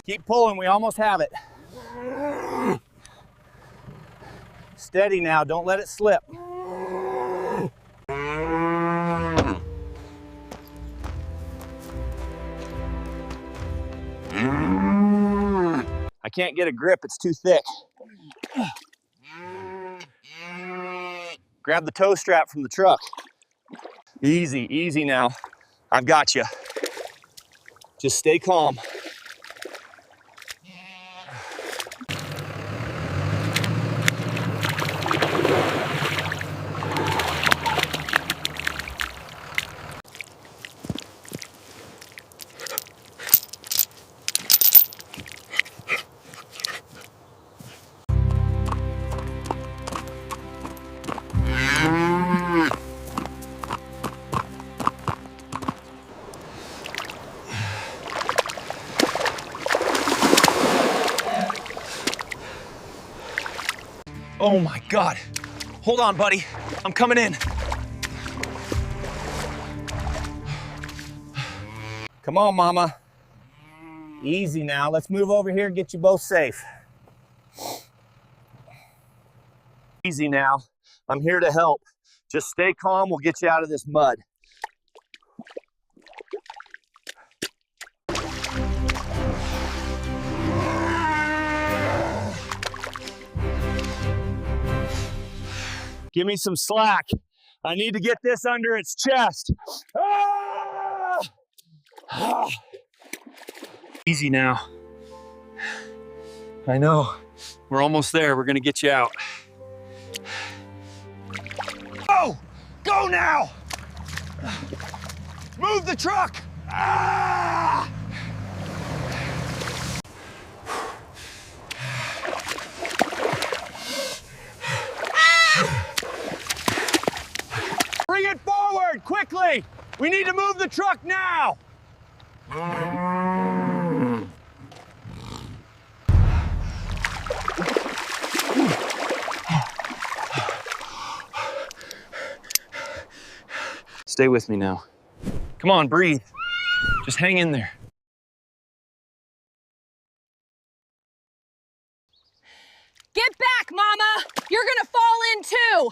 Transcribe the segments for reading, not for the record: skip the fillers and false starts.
Keep pulling, we almost have it. Steady now, don't let it slip. I can't get a grip, it's too thick. Grab the tow strap from the truck. Easy, easy now. I've got you. Just stay calm. Oh my God. Hold on, buddy. I'm coming in. Come on, Mama. Easy now. Let's move over here and get you both safe. Easy now. I'm here to help. Just stay calm. We'll get you out of this mud. Give me some slack. I need to get this under its chest. Ah! Ah! Easy now. I know. We're almost there. We're gonna get you out. Go! Go now! Move the truck! Ah! Bring it forward, quickly! We need to move the truck now! Stay with me now. Come on, breathe. Just hang in there. Get back, Mama! You're gonna fall in too!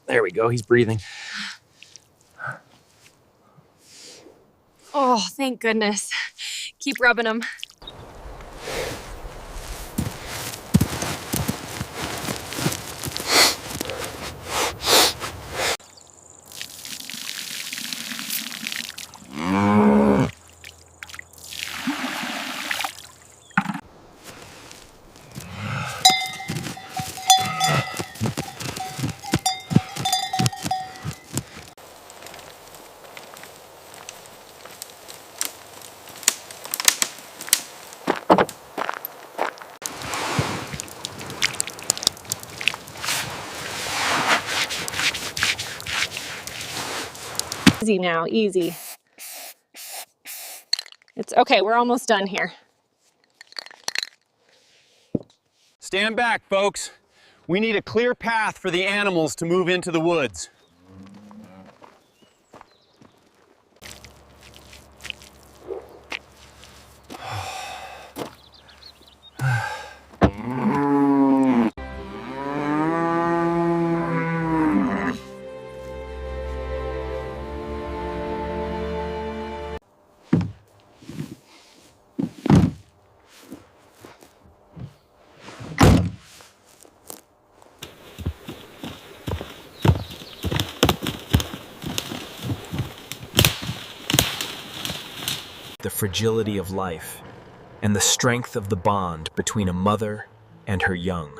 There we go, he's breathing. Oh, thank goodness. Keep rubbing them. Easy now, easy. It's okay, we're almost done here. Stand back, folks. We need a clear path for the animals to move into the woods. the fragility of life and the strength of the bond between a mother and her young.